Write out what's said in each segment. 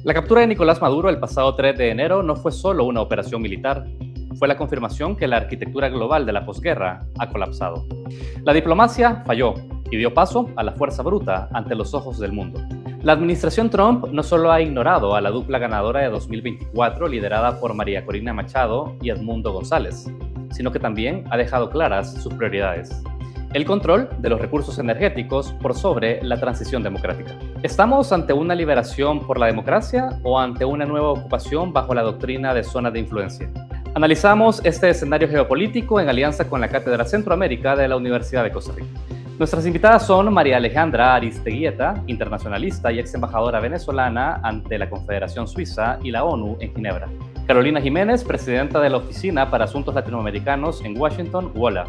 La captura de Nicolás Maduro el pasado 3 de enero no fue solo una operación militar, fue la confirmación que la arquitectura global de la posguerra ha colapsado. La diplomacia falló y dio paso a la fuerza bruta ante los ojos del mundo. La administración Trump no solo ha ignorado a la dupla ganadora de 2024 liderada por María Corina Machado y Edmundo González, sino que también ha dejado claras sus prioridades. El control de los recursos energéticos por sobre la transición democrática. ¿Estamos ante una liberación por la democracia o ante una nueva ocupación bajo la doctrina de zonas de influencia? Analizamos este escenario geopolítico en alianza con la Cátedra Centroamérica de la Universidad de Costa Rica. Nuestras invitadas son María Alejandra Aristeguieta, internacionalista y ex embajadora venezolana ante la Confederación Suiza y la ONU en Ginebra. Carolina Jiménez, presidenta de la Oficina para Asuntos Latinoamericanos en Washington, WOLA.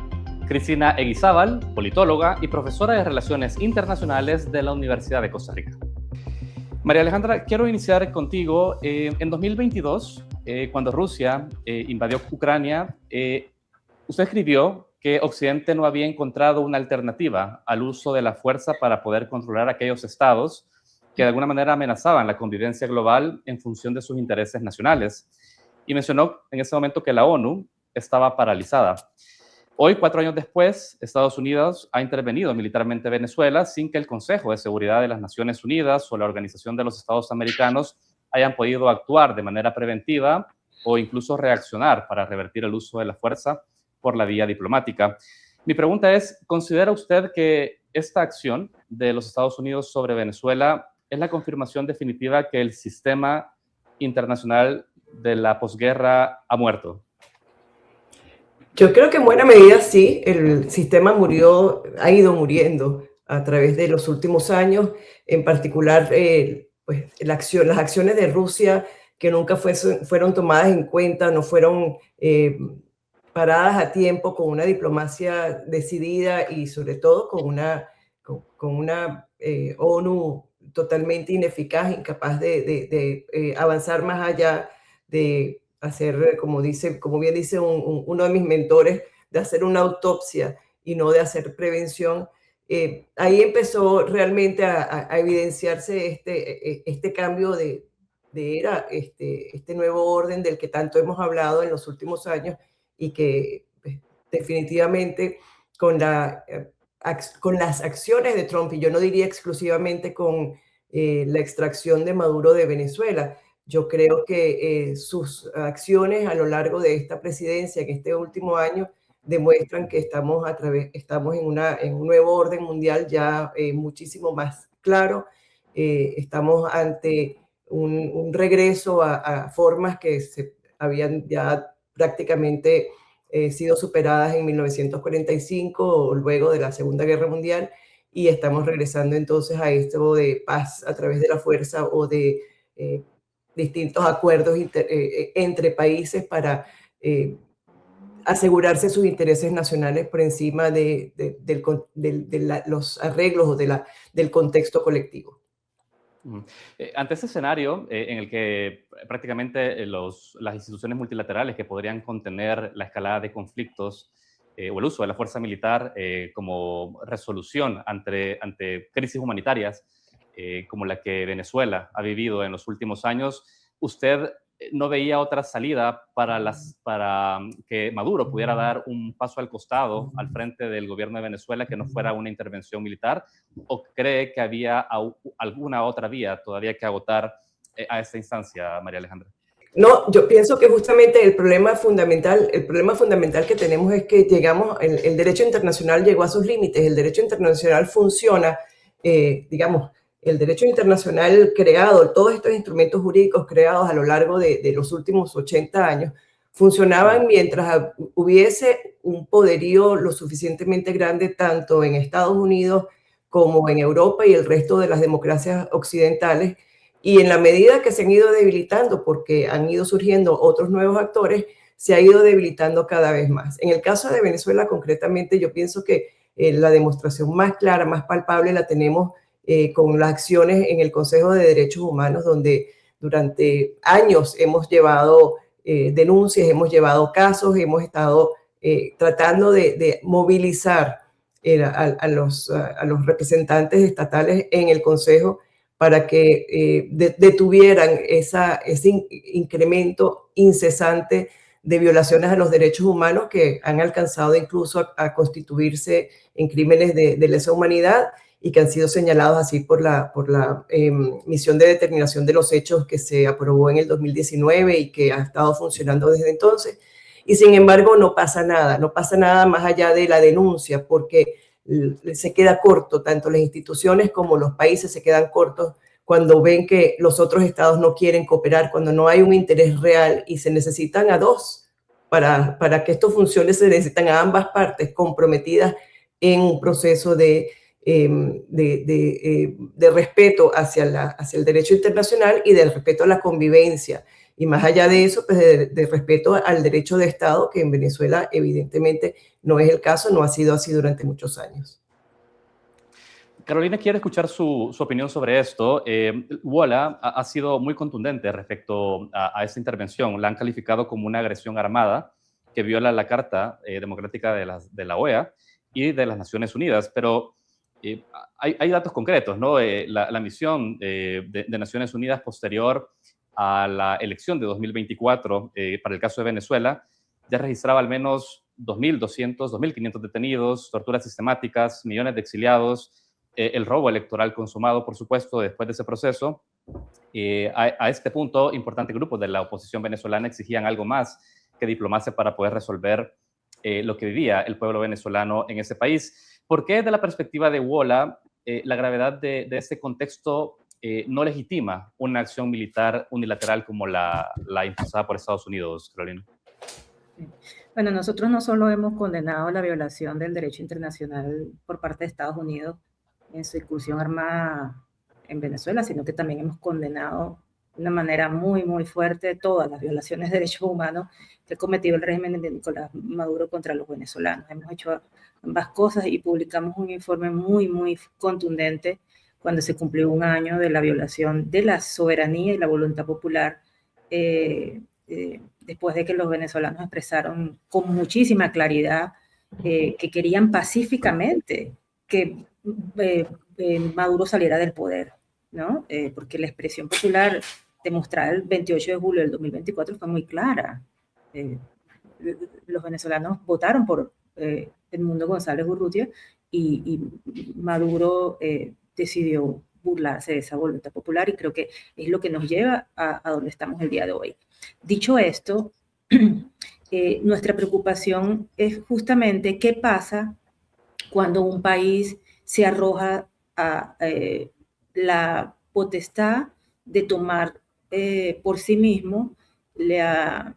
Cristina Eguizábal, politóloga y profesora de Relaciones Internacionales de la Universidad de Costa Rica. María Alejandra, quiero iniciar contigo. En 2022, cuando Rusia invadió Ucrania, usted escribió que Occidente no había encontrado una alternativa al uso de la fuerza para poder controlar aquellos estados que de alguna manera amenazaban la convivencia global en función de sus intereses nacionales. Y mencionó en ese momento que la ONU estaba paralizada. Hoy, 4 años después, Estados Unidos ha intervenido militarmente en Venezuela sin que el Consejo de Seguridad de las Naciones Unidas o la Organización de los Estados Americanos hayan podido actuar de manera preventiva o incluso reaccionar para revertir el uso de la fuerza por la vía diplomática. Mi pregunta es, ¿considera usted que esta acción de los Estados Unidos sobre Venezuela es la confirmación definitiva que el sistema internacional de la posguerra ha muerto? Yo creo que en buena medida sí, el sistema ha ido muriendo a través de los últimos años, en particular pues, las acciones de Rusia que nunca fueron tomadas en cuenta, no fueron paradas a tiempo con una diplomacia decidida y sobre todo con una ONU totalmente ineficaz, incapaz de avanzar más allá de hacer, como bien dice uno de mis mentores, de hacer una autopsia y no de hacer prevención. Ahí empezó realmente a evidenciarse este cambio de era, este nuevo orden del que tanto hemos hablado en los últimos años y que pues, definitivamente con las acciones de Trump, y yo no diría exclusivamente con la extracción de Maduro de Venezuela, yo creo que sus acciones a lo largo de esta presidencia, en este último año, demuestran que estamos en un nuevo orden mundial ya muchísimo más claro. Estamos ante un regreso a formas que se habían ya prácticamente sido superadas en 1945 o luego de la Segunda Guerra Mundial, y estamos regresando entonces a esto de paz a través de la fuerza o de distintos acuerdos entre países para asegurarse sus intereses nacionales por encima de los arreglos o del contexto colectivo. Ante este escenario en el que prácticamente las instituciones multilaterales que podrían contener la escalada de conflictos o el uso de la fuerza militar como resolución ante crisis humanitarias como la que Venezuela ha vivido en los últimos años, ¿usted no veía otra salida para que Maduro pudiera dar un paso al costado al frente del gobierno de Venezuela que no fuera una intervención militar? ¿O cree que había alguna otra vía todavía que agotar a esta instancia, María Alejandra? No, yo pienso que justamente el problema fundamental que tenemos es que el derecho internacional llegó a sus límites. El derecho internacional funciona, digamos, el derecho internacional creado, todos estos instrumentos jurídicos creados a lo largo de los últimos 80 años, funcionaban mientras hubiese un poderío lo suficientemente grande tanto en Estados Unidos como en Europa y el resto de las democracias occidentales. Y en la medida que se han ido debilitando, porque han ido surgiendo otros nuevos actores, se ha ido debilitando cada vez más. En el caso de Venezuela, concretamente, yo pienso que la demostración más clara, más palpable, la tenemos con las acciones en el Consejo de Derechos Humanos, donde durante años hemos llevado denuncias, hemos llevado casos, hemos estado tratando de movilizar a los representantes estatales en el Consejo para que detuvieran ese incremento incesante de violaciones a los derechos humanos que han alcanzado incluso a constituirse en crímenes de lesa humanidad y que han sido señalados así por la misión de determinación de los hechos que se aprobó en el 2019 y que ha estado funcionando desde entonces. Y sin embargo no pasa nada más allá de la denuncia, porque se queda corto, tanto las instituciones como los países se quedan cortos cuando ven que los otros estados no quieren cooperar, cuando no hay un interés real y se necesitan a dos. Para que esto funcione se necesitan a ambas partes comprometidas en un proceso de respeto hacia el derecho internacional y del respeto a la convivencia. Y más allá de eso, pues de respeto al derecho de Estado, que en Venezuela evidentemente no es el caso, no ha sido así durante muchos años. Carolina quiere escuchar su opinión sobre esto. WOLA ha sido muy contundente respecto a esta intervención. La han calificado como una agresión armada que viola la Carta Democrática de la OEA y de las Naciones Unidas. Pero hay datos concretos, ¿no? La misión de Naciones Unidas posterior a la elección de 2024 para el caso de Venezuela ya registraba al menos 2.200, 2.500 detenidos, torturas sistemáticas, millones de exiliados, el robo electoral consumado, por supuesto, después de ese proceso. A este punto, importantes grupos de la oposición venezolana exigían algo más que diplomacia para poder resolver lo que vivía el pueblo venezolano en ese país. ¿Por qué, desde la perspectiva de WOLA, la gravedad de este contexto no legitima una acción militar unilateral como la impulsada por Estados Unidos, Carolina? Bueno, nosotros no solo hemos condenado la violación del derecho internacional por parte de Estados Unidos en su incursión armada en Venezuela, sino que también hemos condenado de una manera muy, muy fuerte todas las violaciones de derechos humanos que ha cometido el régimen de Nicolás Maduro contra los venezolanos. Hemos hecho ambas cosas y publicamos un informe muy, muy contundente cuando se cumplió un año de la violación de la soberanía y la voluntad popular después de que los venezolanos expresaron con muchísima claridad que querían pacíficamente que Maduro saliera del poder, ¿no? Porque la expresión popular demostrada el 28 de julio del 2024 fue muy clara. Los venezolanos votaron por Edmundo González Urrutia y Maduro decidió burlarse de esa voluntad popular y creo que es lo que nos lleva a donde estamos el día de hoy. Dicho esto, nuestra preocupación es justamente qué pasa cuando un país se arroja a la potestad de tomar por sí mismo la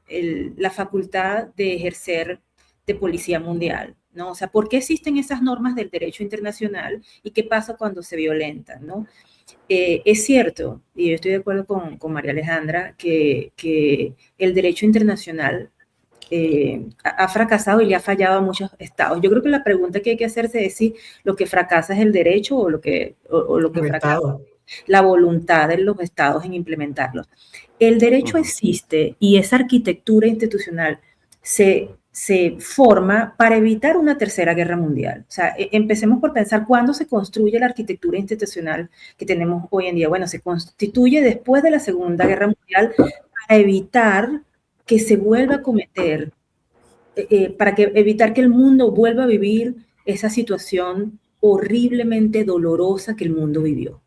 facultad de ejercer de policía mundial, ¿no? O sea, ¿por qué existen esas normas del derecho internacional y qué pasa cuando se violentan, ¿no? Es cierto, y yo estoy de acuerdo con María Alejandra, que el derecho internacional ha fracasado y le ha fallado a muchos estados. Yo creo que la pregunta que hay que hacerse es si lo que fracasa es el derecho o lo que fracasa la voluntad de los estados en implementarlos. El derecho existe y esa arquitectura institucional se forma para evitar una tercera guerra mundial. O sea, empecemos por pensar cuándo se construye la arquitectura institucional que tenemos hoy en día. Bueno, se constituye después de la Segunda Guerra Mundial para evitar que se vuelva a cometer, para evitar que el mundo vuelva a vivir esa situación horriblemente dolorosa que el mundo vivió,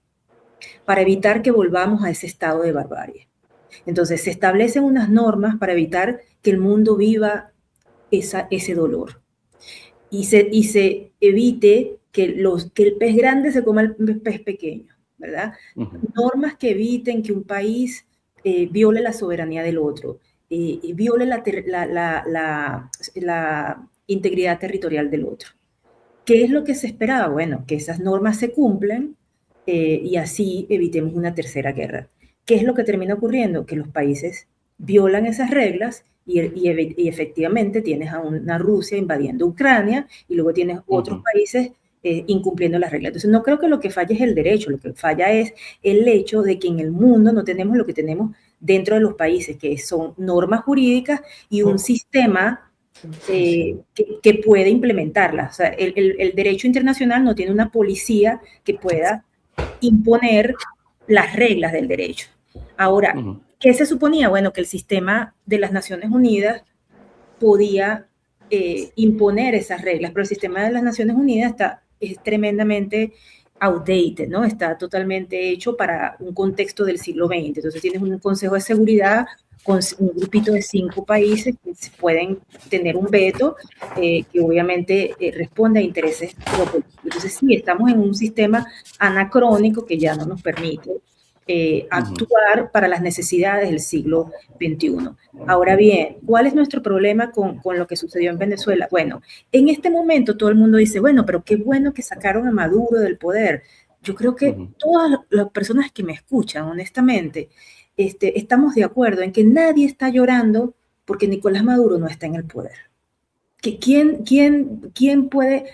para evitar que volvamos a ese estado de barbarie. Entonces, se establecen unas normas para evitar que el mundo viva ese dolor y se evite que el pez grande se coma el pez pequeño, ¿verdad? Normas que eviten que un país viole la soberanía del otro, viole la integridad territorial del otro. ¿Qué es lo que se esperaba? Bueno, que esas normas se cumplan y así evitemos una tercera guerra. ¿Qué es lo que termina ocurriendo? Que los países violan esas reglas y efectivamente tienes a una Rusia invadiendo Ucrania y luego tienes otros países incumpliendo las reglas. Entonces no creo que lo que falla es el derecho, lo que falla es el hecho de que en el mundo no tenemos lo que tenemos dentro de los países, que son normas jurídicas y un sistema que puede implementarlas. O sea, el derecho internacional no tiene una policía que pueda imponer las reglas del derecho. Ahora, ¿qué se suponía? Bueno, que el sistema de las Naciones Unidas podía imponer esas reglas, pero el sistema de las Naciones Unidas es tremendamente outdated, ¿no? Está totalmente hecho para un contexto del siglo XX. Entonces tienes un Consejo de Seguridad con un grupito de 5 países que pueden tener un veto que obviamente responde a intereses propios. Entonces sí, estamos en un sistema anacrónico que ya no nos permite actuar para las necesidades del siglo XXI. Ahora bien, ¿cuál es nuestro problema con lo que sucedió en Venezuela? Bueno, en este momento todo el mundo dice, bueno, pero qué bueno que sacaron a Maduro del poder. Yo creo que todas las personas que me escuchan, honestamente, estamos de acuerdo en que nadie está llorando porque Nicolás Maduro no está en el poder. ¿Quién puede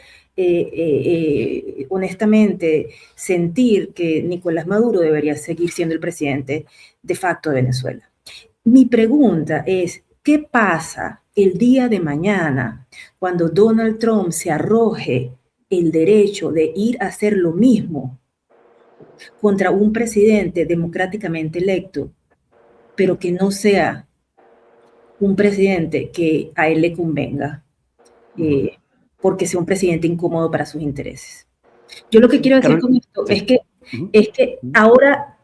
honestamente sentir que Nicolás Maduro debería seguir siendo el presidente de facto de Venezuela? Mi pregunta es, ¿qué pasa el día de mañana cuando Donald Trump se arroje el derecho de ir a hacer lo mismo contra un presidente democráticamente electo, pero que no sea un presidente que a él le convenga? Porque sea un presidente incómodo para sus intereses. Yo lo que quiero decir con esto es que ahora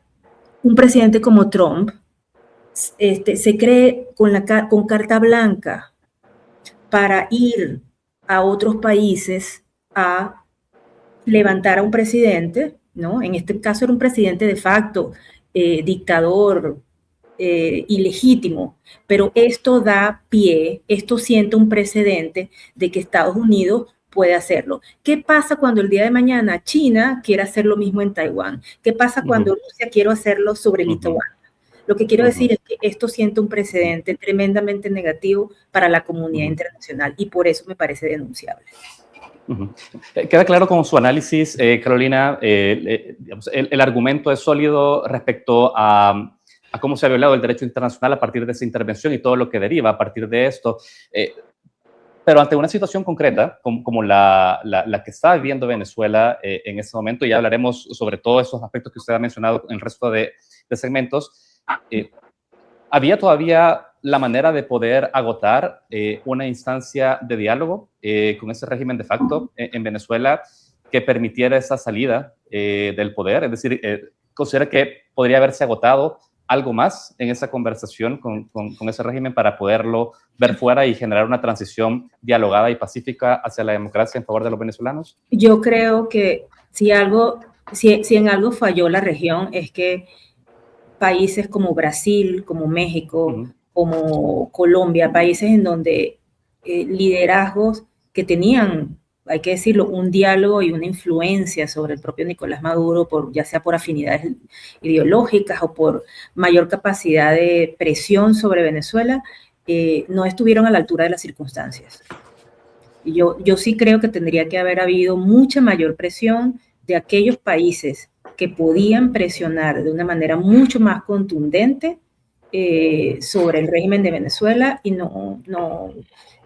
un presidente como Trump se cree con carta blanca para ir a otros países a levantar a un presidente, ¿no? En este caso era un presidente de facto, dictador, ilegítimo, pero esto da pie, esto sienta un precedente de que Estados Unidos puede hacerlo. ¿Qué pasa cuando el día de mañana China quiere hacer lo mismo en Taiwán? ¿Qué pasa cuando Rusia quiere hacerlo sobre Lituania? Lo que quiero decir es que esto siente un precedente tremendamente negativo para la comunidad internacional y por eso me parece denunciable. Queda claro con su análisis, Carolina, el argumento es sólido respecto a cómo se ha violado el derecho internacional a partir de esa intervención y todo lo que deriva a partir de esto. Pero ante una situación concreta, como la que está viviendo Venezuela en este momento, y ya hablaremos sobre todos esos aspectos que usted ha mencionado en el resto de segmentos, ¿había todavía la manera de poder agotar una instancia de diálogo con ese régimen de facto en Venezuela que permitiera esa salida del poder? Es decir, ¿considera que podría haberse agotado algo más en esa conversación con ese régimen para poderlo ver fuera y generar una transición dialogada y pacífica hacia la democracia en favor de los venezolanos? Yo creo que si en algo falló la región es que países como Brasil, como México, como Colombia, países en donde liderazgos que tenían, hay que decirlo, un diálogo y una influencia sobre el propio Nicolás Maduro, ya sea por afinidades ideológicas o por mayor capacidad de presión sobre Venezuela, no estuvieron a la altura de las circunstancias. Yo sí creo que tendría que haber habido mucha mayor presión de aquellos países que podían presionar de una manera mucho más contundente sobre el régimen de Venezuela y no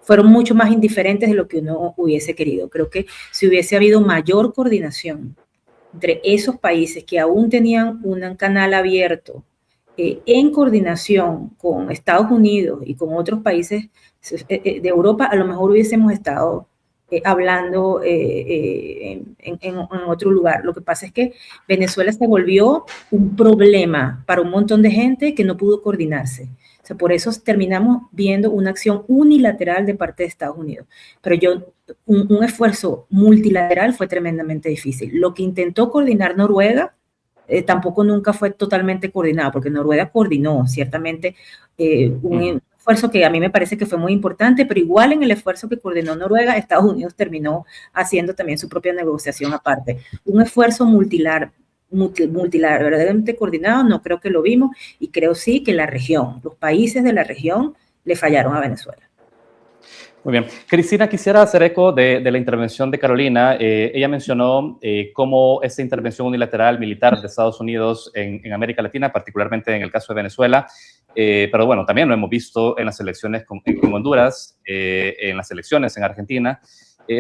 fueron mucho más indiferentes de lo que uno hubiese querido. Creo que si hubiese habido mayor coordinación entre esos países que aún tenían un canal abierto en coordinación con Estados Unidos y con otros países de Europa, a lo mejor hubiésemos estado hablando en otro lugar. Lo que pasa es que Venezuela se volvió un problema para un montón de gente que no pudo coordinarse. O sea, por eso terminamos viendo una acción unilateral de parte de Estados Unidos. Pero un esfuerzo multilateral fue tremendamente difícil. Lo que intentó coordinar Noruega tampoco nunca fue totalmente coordinado, porque Noruega coordinó ciertamente un esfuerzo que a mí me parece que fue muy importante, pero igual en el esfuerzo que coordinó Noruega, Estados Unidos terminó haciendo también su propia negociación aparte. Un esfuerzo multilateral verdaderamente coordinado, no creo que lo vimos, y creo sí que la región, los países de la región le fallaron a Venezuela. Muy bien. Cristina, quisiera hacer eco de la intervención de Carolina. Ella mencionó cómo esa intervención unilateral militar de Estados Unidos en América Latina, particularmente en el caso de Venezuela, pero bueno, también lo hemos visto en las elecciones en Honduras, en las elecciones en Argentina,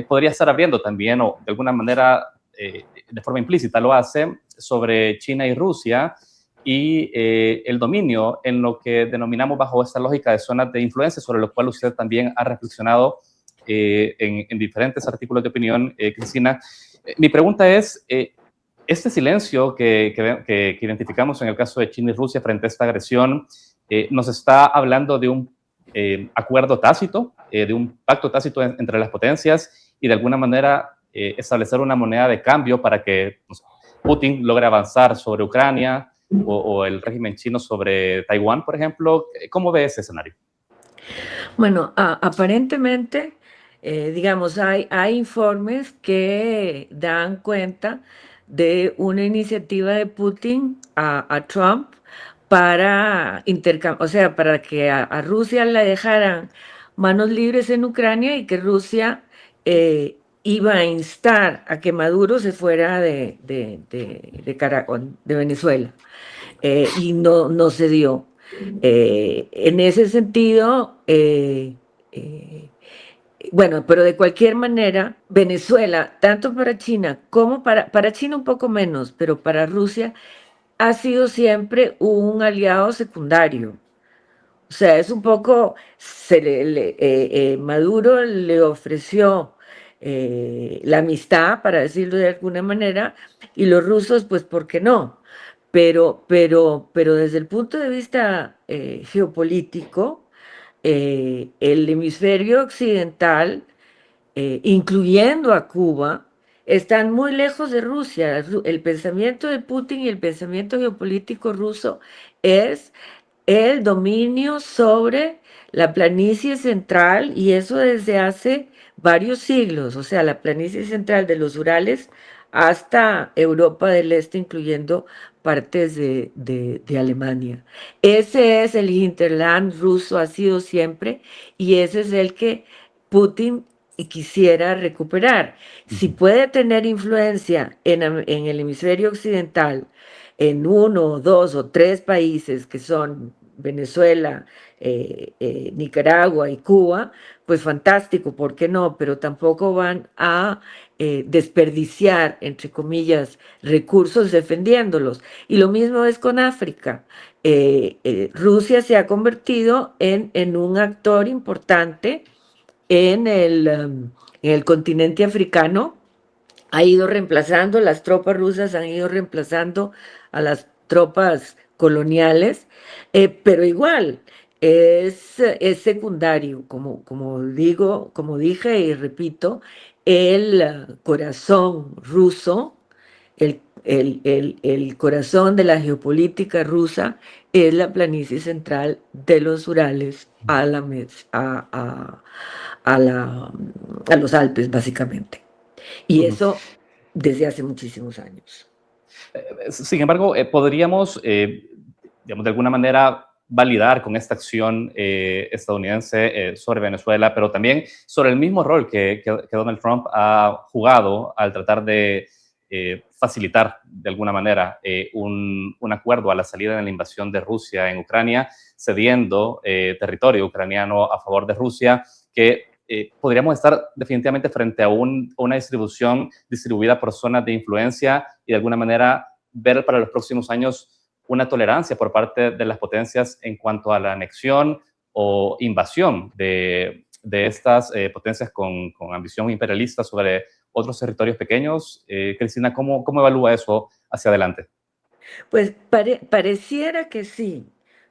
podría estar abriendo también o de alguna manera de forma implícita lo hace, sobre China y Rusia y el dominio en lo que denominamos bajo esta lógica de zonas de influencia, sobre lo cual usted también ha reflexionado en diferentes artículos de opinión, Cristina. Mi pregunta es, este silencio que identificamos en el caso de China y Rusia frente a esta agresión, nos está hablando de un acuerdo tácito, de un pacto tácito entre las potencias y de alguna manera establecer una moneda de cambio para que Putin logre avanzar sobre Ucrania o el régimen chino sobre Taiwán, por ejemplo. ¿Cómo ve ese escenario? Bueno, aparentemente, digamos, hay informes que dan cuenta de una iniciativa de Putin a Trump para o sea, para que a Rusia le dejaran manos libres en Ucrania y que Rusia iba a instar a que Maduro se fuera de Venezuela. Y no se dio. En ese sentido, bueno, pero de cualquier manera, Venezuela, tanto para China como para China un poco menos, pero para Rusia, ha sido siempre un aliado secundario. O sea, es un poco, Maduro le ofreció la amistad, para decirlo de alguna manera, y los rusos, pues, ¿por qué no? Pero desde el punto de vista geopolítico, el hemisferio occidental, incluyendo a Cuba, están muy lejos de Rusia. El pensamiento de Putin y el pensamiento geopolítico ruso es el dominio sobre la planicie central, y eso desde hace varios siglos, o sea, la planicie central de los Urales hasta Europa del Este, incluyendo partes de Alemania. Ese es el hinterland ruso, ha sido siempre, y ese es el que Putin quisiera recuperar. Si puede tener influencia en el hemisferio occidental, en 1, 2 o 3 países que son Venezuela, Nicaragua y Cuba, pues fantástico, ¿por qué no? Pero tampoco van a desperdiciar, entre comillas, recursos defendiéndolos. Y lo mismo es con África. Rusia se ha convertido en un actor importante en el continente africano. Ha ido reemplazando, las tropas rusas han ido reemplazando a las tropas coloniales, pero igual es secundario, como digo, como dije y repito, el corazón ruso, el corazón de la geopolítica rusa es la planicie central de los Urales a los Alpes, básicamente. Y eso desde hace muchísimos años. Sin embargo, podríamos, digamos, de alguna manera validar con esta acción estadounidense sobre Venezuela, pero también sobre el mismo rol que Donald Trump ha jugado al tratar de facilitar de alguna manera un acuerdo a la salida de la invasión de Rusia en Ucrania, cediendo territorio ucraniano a favor de Rusia, que podríamos estar definitivamente frente a una distribución distribuida por zonas de influencia y de alguna manera ver para los próximos años una tolerancia por parte de las potencias en cuanto a la anexión o invasión de estas potencias con ambición imperialista sobre otros territorios pequeños. Cristina, ¿cómo evalúa eso hacia adelante? Pues pareciera que sí,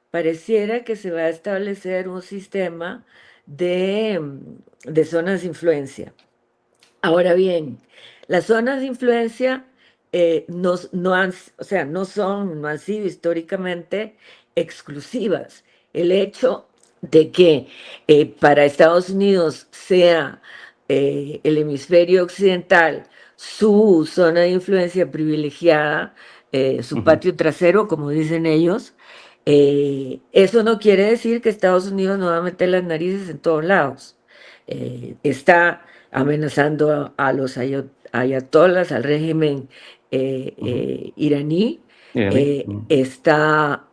pareciera que se va a establecer un sistema de zonas de influencia. Ahora bien, las zonas de influencia no han sido históricamente exclusivas. El hecho de que para Estados Unidos sea el hemisferio occidental su zona de influencia privilegiada, su patio trasero, como dicen ellos, eso no quiere decir que Estados Unidos no va a meter las narices en todos lados. Está amenazando a los ayatolás, al régimen iraní. Está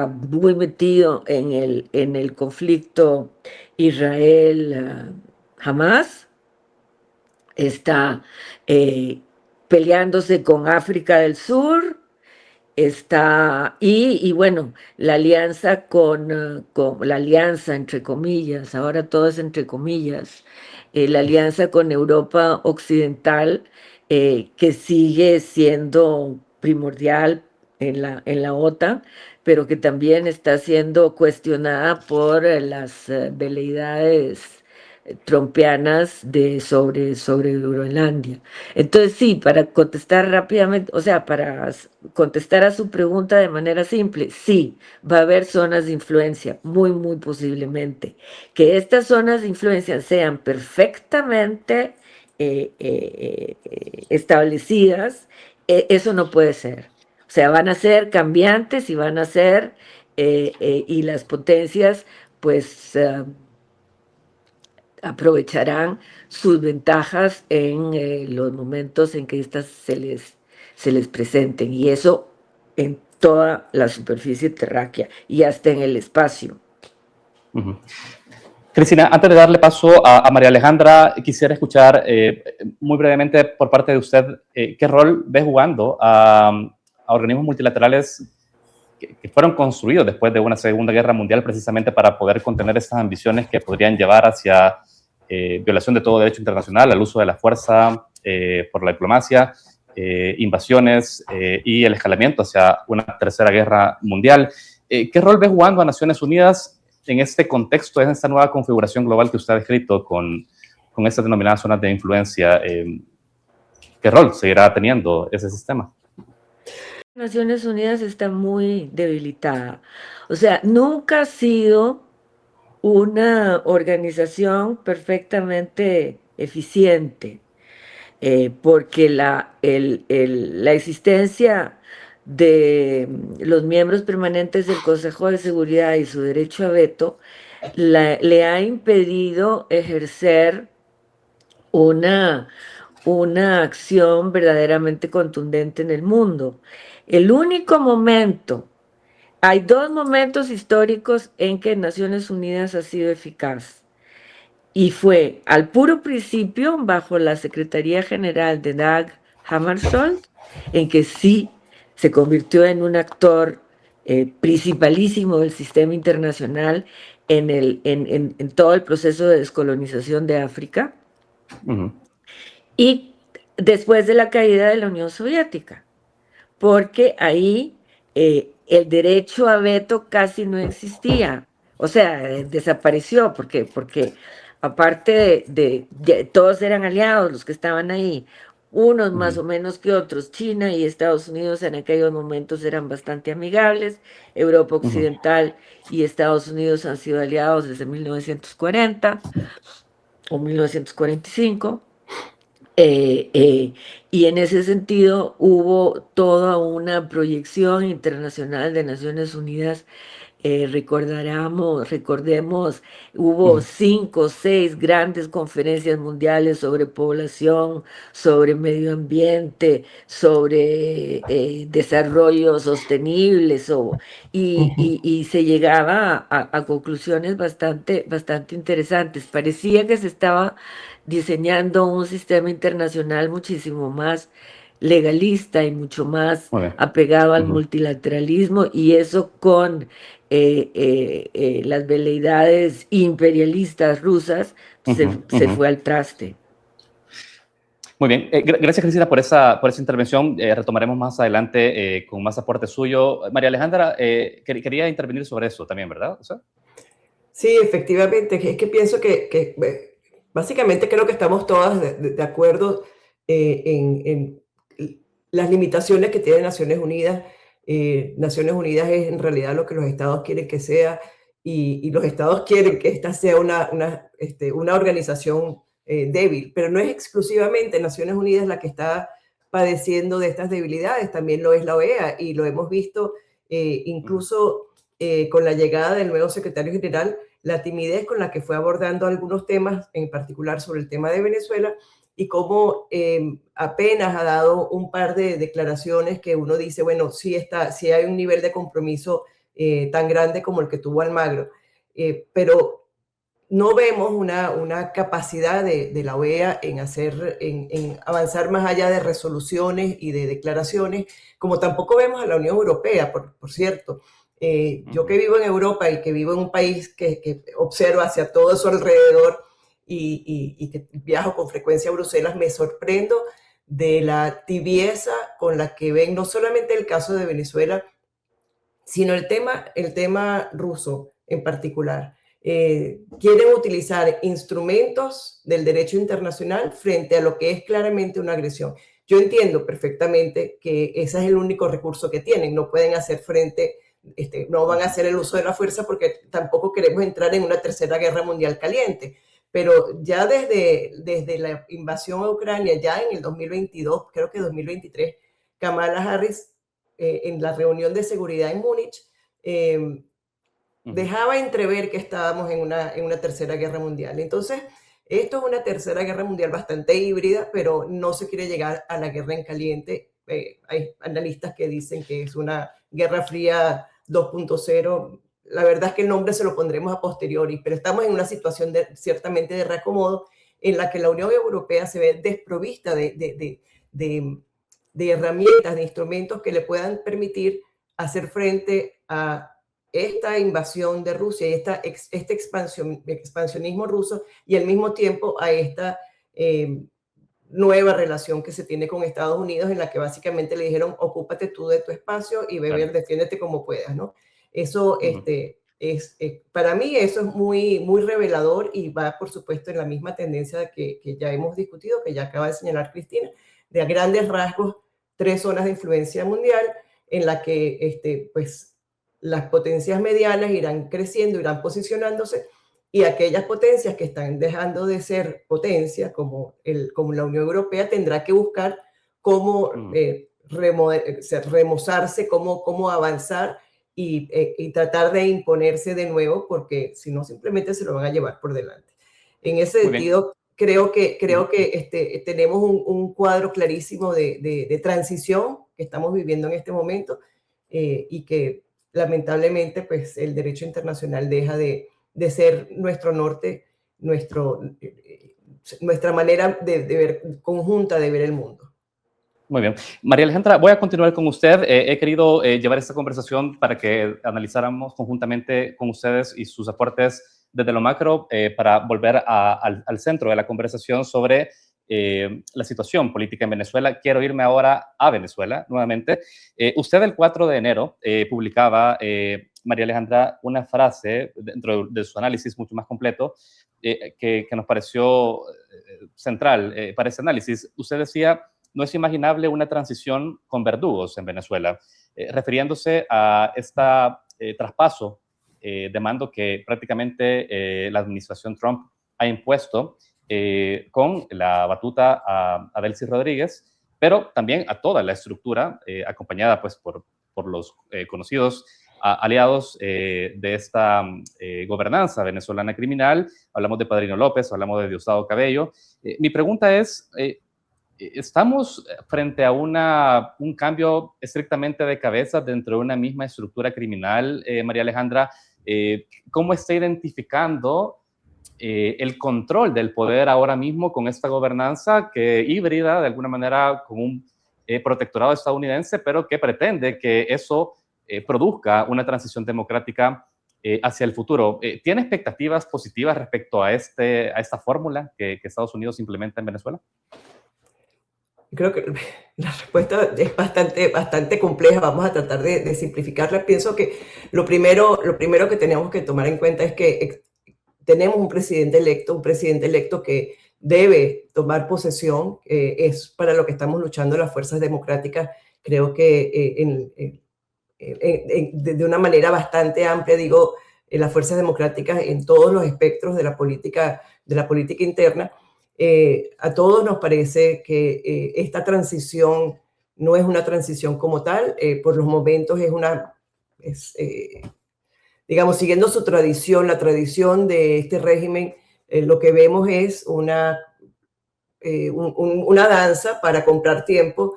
muy metido en el conflicto Israel-Hamas. Está peleándose con África del Sur, está, y bueno, la alianza con la alianza entre comillas, ahora todo es entre comillas, la alianza con Europa Occidental, que sigue siendo primordial en la OTAN, pero que también está siendo cuestionada por las veleidades trompianas sobre Groenlandia. Entonces, sí, para contestar rápidamente, o sea, para contestar a su pregunta de manera simple, sí, va a haber zonas de influencia, muy, muy posiblemente. Que estas zonas de influencia sean perfectamente establecidas, eso no puede ser. O sea, van a ser cambiantes y van a ser, y las potencias, pues, aprovecharán sus ventajas en los momentos en que éstas se les presenten, y eso en toda la superficie terráquea y hasta en el espacio. Uh-huh. Cristina, antes de darle paso a María Alejandra, quisiera escuchar muy brevemente por parte de usted qué rol ve jugando a organismos multilaterales que fueron construidos después de una Segunda Guerra Mundial precisamente para poder contener estas ambiciones que podrían llevar hacia violación de todo derecho internacional, al uso de la fuerza por la diplomacia, invasiones y el escalamiento hacia una tercera guerra mundial. ¿Qué rol ve jugando a Naciones Unidas en este contexto, en esta nueva configuración global que usted ha descrito con estas denominadas zonas de influencia? ¿Qué rol seguirá teniendo ese sistema? Naciones Unidas está muy debilitada. O sea, nunca ha sido una organización perfectamente eficiente, porque la existencia de los miembros permanentes del Consejo de Seguridad y su derecho a veto le ha impedido ejercer una acción verdaderamente contundente en el mundo. El único momento, hay dos momentos históricos en que Naciones Unidas ha sido eficaz, y fue al puro principio bajo la Secretaría General de Dag Hammarskjöld, en que sí se convirtió en un actor principalísimo del sistema internacional en todo el proceso de descolonización de África. Uh-huh. Y después de la caída de la Unión Soviética, porque ahí el derecho a veto casi no existía, o sea, desapareció, porque aparte de todos eran aliados los que estaban ahí, unos más o menos que otros. China y Estados Unidos en aquellos momentos eran bastante amigables, Europa Occidental y Estados Unidos han sido aliados desde 1940 o 1945. Y en ese sentido hubo toda una proyección internacional de Naciones Unidas. Recordemos, hubo 5 o 6 grandes conferencias mundiales sobre población, sobre medio ambiente, sobre desarrollo sostenible, y se llegaba a conclusiones bastante interesantes. Parecía que se estaba diseñando un sistema internacional muchísimo más legalista y mucho más apegado al multilateralismo, y eso con las veleidades imperialistas rusas se fue al traste. Muy bien, gracias Cristina por esa intervención. Retomaremos más adelante con más aporte suyo. María Alejandra, quería intervenir sobre eso también, ¿verdad? O sea, sí, efectivamente, es que pienso que básicamente creo que estamos todas de acuerdo en las limitaciones que tiene Naciones Unidas. Naciones Unidas es en realidad lo que los estados quieren que sea, y los estados quieren que esta sea una organización débil, pero no es exclusivamente Naciones Unidas la que está padeciendo de estas debilidades, también lo es la OEA, y lo hemos visto incluso con la llegada del nuevo secretario general, la timidez con la que fue abordando algunos temas, en particular sobre el tema de Venezuela, y cómo apenas ha dado un par de declaraciones que uno dice, bueno, sí hay un nivel de compromiso tan grande como el que tuvo Almagro, pero no vemos una capacidad de la OEA en avanzar más allá de resoluciones y de declaraciones, como tampoco vemos a la Unión Europea, por cierto. Yo que vivo en Europa y que vivo en un país que observa hacia todo su alrededor y que viajo con frecuencia a Bruselas, me sorprendo de la tibieza con la que ven no solamente el caso de Venezuela, sino el tema ruso en particular. Quieren utilizar instrumentos del derecho internacional frente a lo que es claramente una agresión. Yo entiendo perfectamente que ese es el único recurso que tienen, no pueden hacer frente, no van a hacer el uso de la fuerza porque tampoco queremos entrar en una tercera guerra mundial caliente. Pero ya desde la invasión a Ucrania, ya en el 2022, creo que 2023, Kamala Harris, en la reunión de seguridad en Múnich, dejaba entrever que estábamos en una tercera guerra mundial. Entonces, esto es una tercera guerra mundial bastante híbrida, pero no se quiere llegar a la guerra en caliente. Hay analistas que dicen que es una guerra fría 2.0. La verdad es que el nombre se lo pondremos a posteriori, pero estamos en una situación ciertamente de reacomodo en la que la Unión Europea se ve desprovista de herramientas, de instrumentos que le puedan permitir hacer frente a esta invasión de Rusia y este expansionismo ruso, y al mismo tiempo a esta nueva relación que se tiene con Estados Unidos, en la que básicamente le dijeron, ocúpate tú de tu espacio y Weber, defiéndete como puedas, ¿no? Eso para mí eso es muy, muy revelador y va, por supuesto, en la misma tendencia que ya hemos discutido, que ya acaba de señalar Cristina, de a grandes rasgos, 3 zonas de influencia mundial en la que pues, las potencias medianas irán creciendo, irán posicionándose, y aquellas potencias que están dejando de ser potencias, como la Unión Europea, tendrá que buscar cómo remozarse, cómo avanzar y tratar de imponerse de nuevo, porque si no, simplemente se lo van a llevar por delante. En ese sentido, creo que tenemos un cuadro clarísimo de transición que estamos viviendo en este momento, y que lamentablemente pues el derecho internacional deja de ser nuestro norte, nuestra manera de ver, conjunta de ver el mundo. Muy bien. María Alejandra, voy a continuar con usted. He querido llevar esta conversación para que analizáramos conjuntamente con ustedes y sus aportes desde lo macro, para volver al centro de la conversación sobre la situación política en Venezuela. Quiero irme ahora a Venezuela nuevamente. Usted el 4 de enero publicaba, María Alejandra, una frase dentro de su análisis mucho más completo que nos pareció central para ese análisis. Usted decía: no es imaginable una transición con verdugos en Venezuela, refiriéndose a este traspaso de mando que prácticamente la administración Trump ha impuesto con la batuta a Delcy Rodríguez, pero también a toda la estructura, acompañada pues por los conocidos aliados de esta gobernanza venezolana criminal. Hablamos de Padrino López, hablamos de Diosdado Cabello. Mi pregunta es, ¿estamos frente a un cambio estrictamente de cabeza dentro de una misma estructura criminal, María Alejandra? ¿Cómo está identificando el control del poder ahora mismo con esta gobernanza que híbrida de alguna manera con un protectorado estadounidense, pero que pretende que eso produzca una transición democrática hacia el futuro? ¿Tiene expectativas positivas respecto a esta fórmula que Estados Unidos implementa en Venezuela? Creo que la respuesta es bastante compleja. Vamos a tratar de simplificarla. Pienso que lo primero que tenemos que tomar en cuenta es que tenemos un presidente electo que debe tomar posesión. Es para lo que estamos luchando las fuerzas democráticas. Creo que de una manera bastante amplia, digo, las fuerzas democráticas en todos los espectros de la política interna. A todos nos parece que esta transición no es una transición como tal, por los momentos digamos, siguiendo su tradición, la tradición de este régimen, lo que vemos es una danza para comprar tiempo,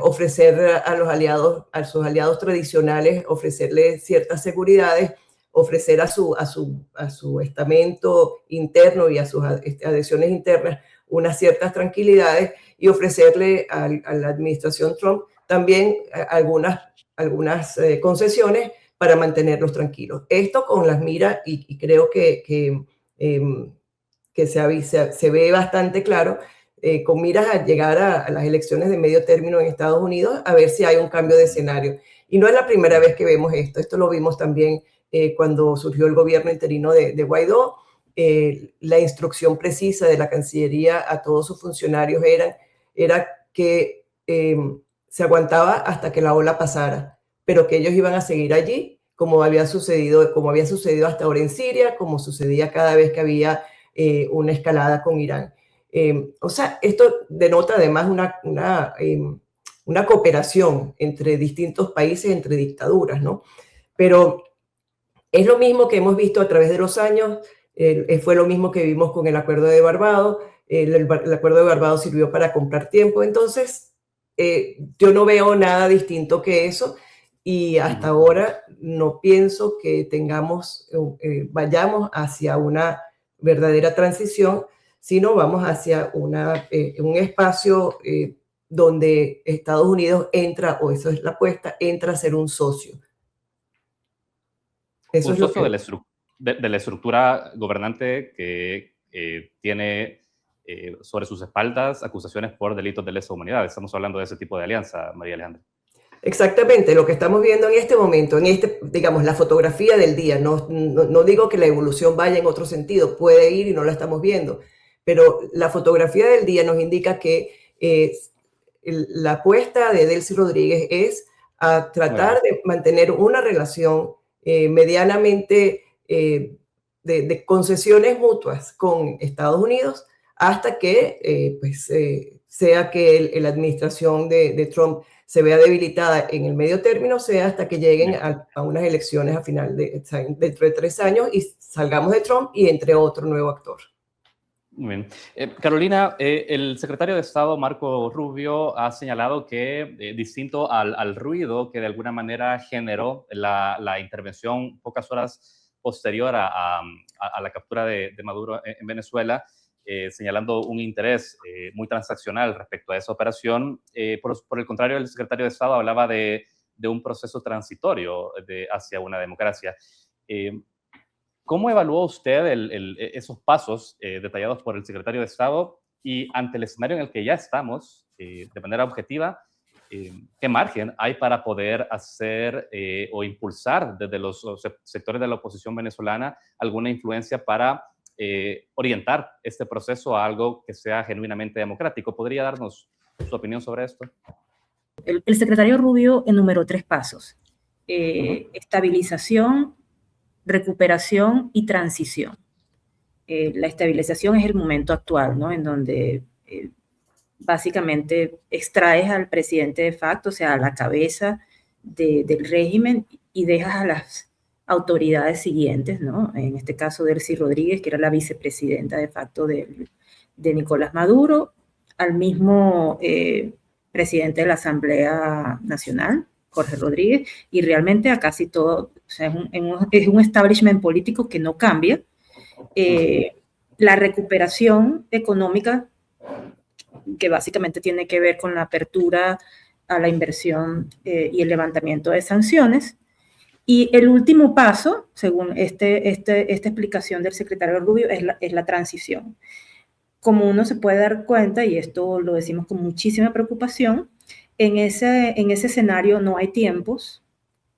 ofrecer a sus aliados tradicionales, ofrecerles ciertas seguridades, ofrecer a su estamento interno y a sus adhesiones internas unas ciertas tranquilidades y ofrecerle a la administración Trump también algunas concesiones para mantenerlos tranquilos. Esto con las miras, y creo que se ve bastante claro, con miras a llegar a las elecciones de medio término en Estados Unidos, a ver si hay un cambio de escenario. Y no es la primera vez que vemos esto lo vimos también cuando surgió el gobierno interino de Guaidó. La instrucción precisa de la Cancillería a todos sus funcionarios era que se aguantaba hasta que la ola pasara, pero que ellos iban a seguir allí, como había sucedido hasta ahora en Siria, como sucedía cada vez que había una escalada con Irán. O sea, esto denota además una cooperación entre distintos países, entre dictaduras, ¿no? Pero es lo mismo que hemos visto a través de los años, fue lo mismo que vimos con el Acuerdo de Barbados. El Acuerdo de Barbados sirvió para comprar tiempo, entonces yo no veo nada distinto que eso, y hasta ahora no pienso que vayamos hacia una verdadera transición, sino vamos hacia un espacio donde Estados Unidos entra, o eso es la apuesta, entra a ser un socio. Eso un socio de la estructura gobernante que tiene sobre sus espaldas acusaciones por delitos de lesa humanidad. Estamos hablando de ese tipo de alianza, María Alejandra. Exactamente, lo que estamos viendo en este momento, digamos, la fotografía del día, no digo que la evolución vaya en otro sentido, puede ir y no la estamos viendo, pero la fotografía del día nos indica que la apuesta de Delcy Rodríguez es a tratar de mantener una relación medianamente de concesiones mutuas con Estados Unidos hasta que sea que la administración de Trump se vea debilitada en el medio término, sea hasta que lleguen a unas elecciones a final dentro de 3 años y salgamos de Trump y entre otro nuevo actor. Muy bien. Carolina, el secretario de Estado, Marco Rubio, ha señalado que, distinto al ruido que de alguna manera generó la intervención pocas horas posterior a la captura de Maduro en Venezuela, señalando un interés muy transaccional respecto a esa operación. Por el contrario, el secretario de Estado hablaba de un proceso transitorio hacia una democracia. ¿Cómo evaluó usted esos pasos detallados por el secretario de Estado, y ante el escenario en el que ya estamos, de manera objetiva, qué margen hay para poder hacer o impulsar desde los sectores de la oposición venezolana alguna influencia para orientar este proceso a algo que sea genuinamente democrático? ¿Podría darnos su opinión sobre esto? El secretario Rubio enumeró 3 pasos: estabilización, recuperación y transición. La estabilización es el momento actual, ¿no? En donde básicamente extraes al presidente de facto, o sea, a la cabeza del régimen, y dejas a las autoridades siguientes, ¿no? En este caso, Delcy Rodríguez, que era la vicepresidenta de facto de Nicolás Maduro, al mismo presidente de la Asamblea Nacional, Jorge Rodríguez, y realmente a casi todo, o sea, es un establishment político que no cambia. La recuperación económica, que básicamente tiene que ver con la apertura a la inversión y el levantamiento de sanciones. Y el último paso, según esta explicación del secretario Rubio, es la transición. Como uno se puede dar cuenta, y esto lo decimos con muchísima preocupación, en ese escenario no hay tiempos,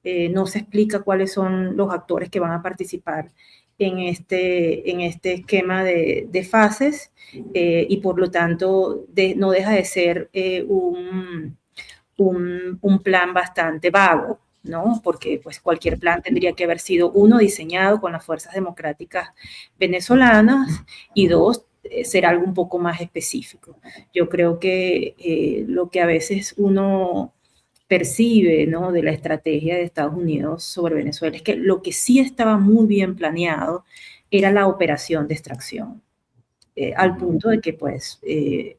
no se explica cuáles son los actores que van a participar en este esquema de fases, y por lo tanto no deja de ser un plan bastante vago, ¿no? Porque pues cualquier plan tendría que haber sido, 1, diseñado con las fuerzas democráticas venezolanas, y 2, ser algo un poco más específico. Yo creo que lo que a veces uno percibe, ¿no?, de la estrategia de Estados Unidos sobre Venezuela es que lo que sí estaba muy bien planeado era la operación de extracción, al punto de que pues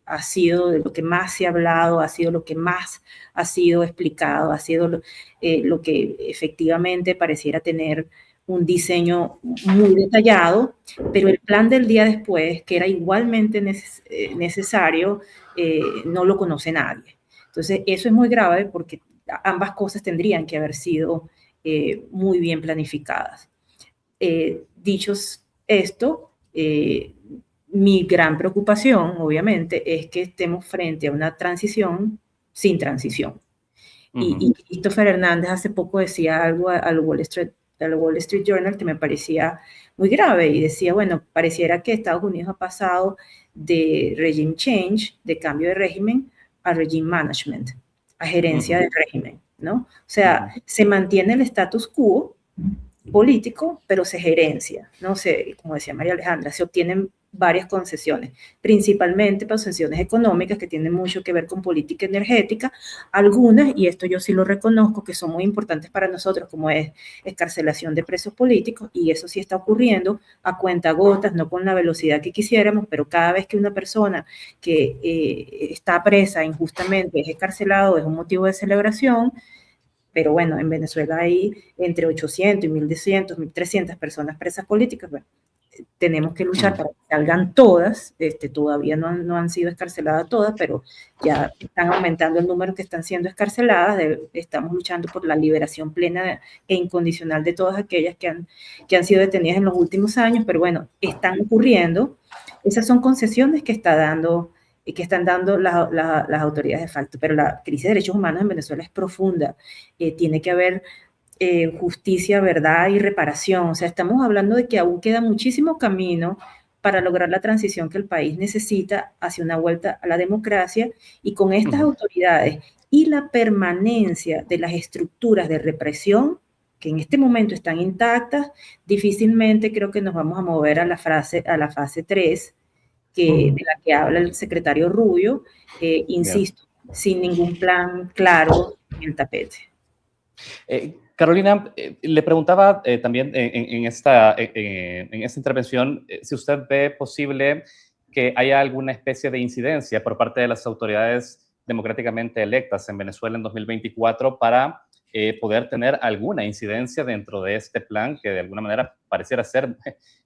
ha sido de lo que más se ha hablado, ha sido lo que más ha sido explicado, ha sido lo que efectivamente pareciera tener un diseño muy detallado, pero el plan del día después, que era igualmente necesario, no lo conoce nadie. Entonces, eso es muy grave porque ambas cosas tendrían que haber sido muy bien planificadas. Dicho esto, mi gran preocupación, obviamente, es que estemos frente a una transición sin transición. Y Christopher Hernández hace poco decía algo al Wall Street Journal que me parecía muy grave y decía, bueno, pareciera que Estados Unidos ha pasado de regime change, de cambio de régimen, a regime management, a gerencia del régimen, ¿no? O sea, se mantiene el status quo político, pero se gerencia, ¿no? Como decía María Alejandra, se obtienen varias concesiones, principalmente concesiones económicas que tienen mucho que ver con política energética, algunas, y esto yo sí lo reconozco, que son muy importantes para nosotros, como es excarcelación de presos políticos, y eso sí está ocurriendo a cuentagotas, no con la velocidad que quisiéramos, pero cada vez que una persona que está presa injustamente es excarcelado, es un motivo de celebración. Pero bueno, en Venezuela hay entre 800 y 1.200, 1.300 personas presas políticas. Bueno, tenemos que luchar para que salgan todas. Todavía no han sido escarceladas todas, pero ya están aumentando el número que están siendo escarceladas. Estamos luchando por la liberación plena e incondicional de todas aquellas que han sido detenidas en los últimos años. Pero bueno, están ocurriendo. Esas son concesiones que están dando las autoridades de facto. Pero la crisis de derechos humanos en Venezuela es profunda. Tiene que haber justicia, verdad y reparación. O sea, estamos hablando de que aún queda muchísimo camino para lograr la transición que el país necesita hacia una vuelta a la democracia, y con estas autoridades y la permanencia de las estructuras de represión que en este momento están intactas, difícilmente creo que nos vamos a mover a la fase 3, de la que habla el secretario Rubio, insisto, sin ningún plan claro en el tapete. Carolina, le preguntaba también en esta intervención si usted ve posible que haya alguna especie de incidencia por parte de las autoridades democráticamente electas en Venezuela en 2024 para poder tener alguna incidencia dentro de este plan que de alguna manera pareciera ser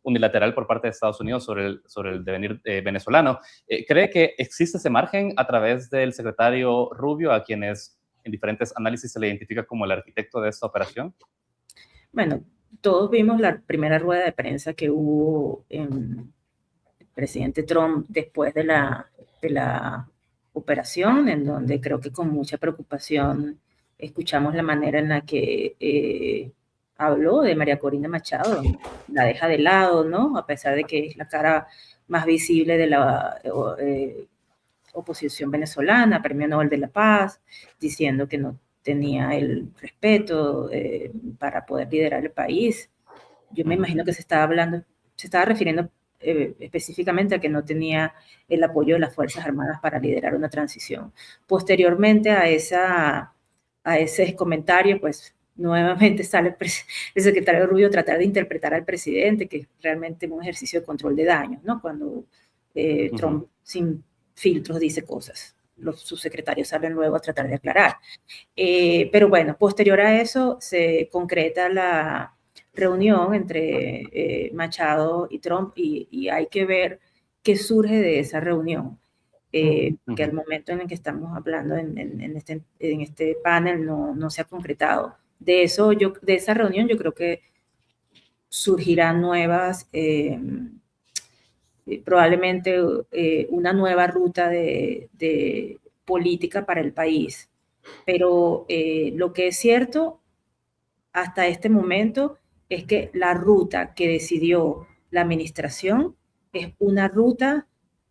unilateral por parte de Estados Unidos sobre el devenir venezolano. ¿Cree que existe ese margen a través del secretario Rubio, a quienes en diferentes análisis se le identifica como el arquitecto de esta operación? Bueno, todos vimos la primera rueda de prensa que hubo en el presidente Trump después de la operación, en donde creo que con mucha preocupación escuchamos la manera en la que habló de María Corina Machado, la deja de lado, ¿no? A pesar de que es la cara más visible de la oposición venezolana, Premio Nobel de la Paz, diciendo que no tenía el respeto para poder liderar el país. Yo me imagino que se estaba refiriendo específicamente a que no tenía el apoyo de las Fuerzas Armadas para liderar una transición. Posteriormente a ese comentario, pues nuevamente sale el secretario Rubio a tratar de interpretar al presidente, que es realmente un ejercicio de control de daños, ¿no? Cuando Trump sin filtros dice cosas. Los subsecretarios salen luego a tratar de aclarar. Pero bueno, posterior a eso se concreta la reunión entre Machado y Trump, y hay que ver qué surge de esa reunión. Que al momento en el que estamos hablando en este panel no se ha concretado. De esa reunión yo creo que surgirán nuevas probablemente una nueva ruta de política para el país. Pero lo que es cierto hasta este momento es que la ruta que decidió la administración es una ruta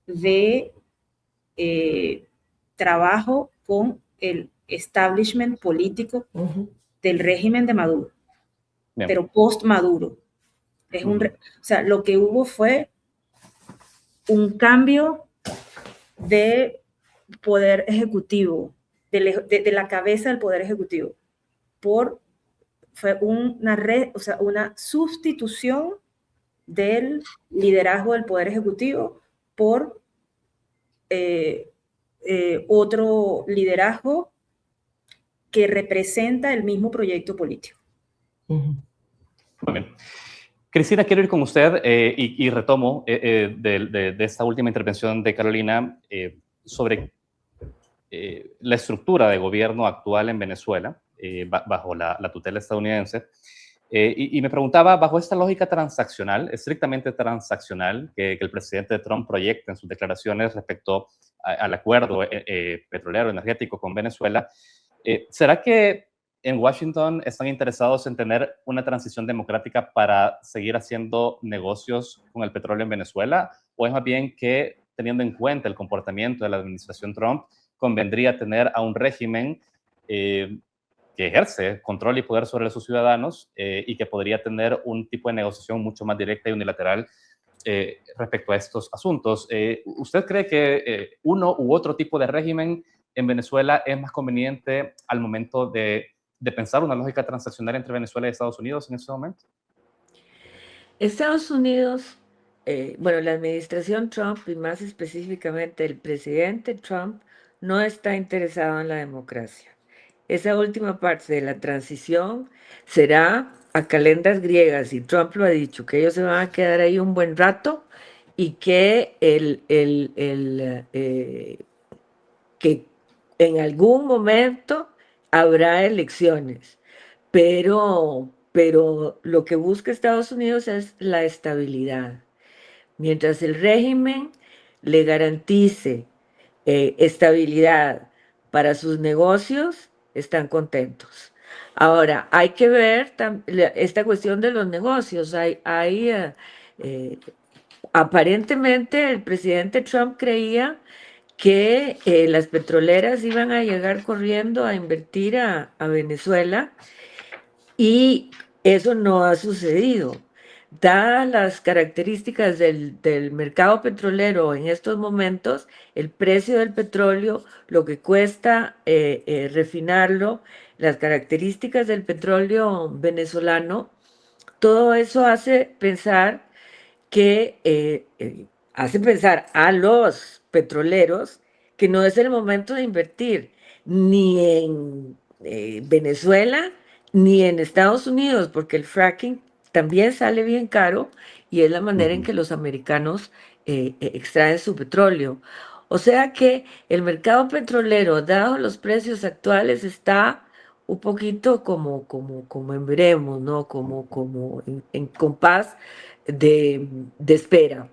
de trabajo con el establishment político del régimen de Maduro, pero post-Maduro. O sea, lo que hubo fue un cambio de poder ejecutivo, de la cabeza del poder ejecutivo, fue una sustitución del liderazgo del poder ejecutivo por otro liderazgo que representa el mismo proyecto político. Muy bien. Cristina, quiero ir con usted y retomo de esta última intervención de Carolina sobre la estructura de gobierno actual en Venezuela, bajo la tutela estadounidense. Y me preguntaba, bajo esta lógica transaccional, estrictamente transaccional, que el presidente Trump proyecta en sus declaraciones respecto al acuerdo petrolero energético con Venezuela, ¿será que en Washington están interesados en tener una transición democrática para seguir haciendo negocios con el petróleo en Venezuela? ¿O es más bien que, teniendo en cuenta el comportamiento de la administración Trump, convendría tener a un régimen que ejerce control y poder sobre sus ciudadanos y que podría tener un tipo de negociación mucho más directa y unilateral respecto a estos asuntos? ¿Usted cree que uno u otro tipo de régimen en Venezuela es más conveniente al momento de pensar una lógica transaccional entre Venezuela y Estados Unidos en este momento? Estados Unidos, bueno, la administración Trump y más específicamente el presidente Trump no está interesado en la democracia. Esa última parte de la transición será a calendas griegas y Trump lo ha dicho, que ellos se van a quedar ahí un buen rato y que que en algún momento habrá elecciones, pero lo que busca Estados Unidos es la estabilidad. Mientras el régimen le garantice estabilidad para sus negocios, están contentos. Ahora, hay que ver esta cuestión de los negocios. Aparentemente el presidente Trump creía que las petroleras iban a llegar corriendo a invertir a Venezuela y eso no ha sucedido. Dadas las características del mercado petrolero en estos momentos, el precio del petróleo, lo que cuesta refinarlo, las características del petróleo venezolano, todo eso hace pensar a los petroleros que no es el momento de invertir ni en Venezuela ni en Estados Unidos, porque el fracking también sale bien caro y es la manera en que los americanos extraen su petróleo. O sea que el mercado petrolero, dado los precios actuales, está un poquito como en veremos, ¿no? Como en compás de espera.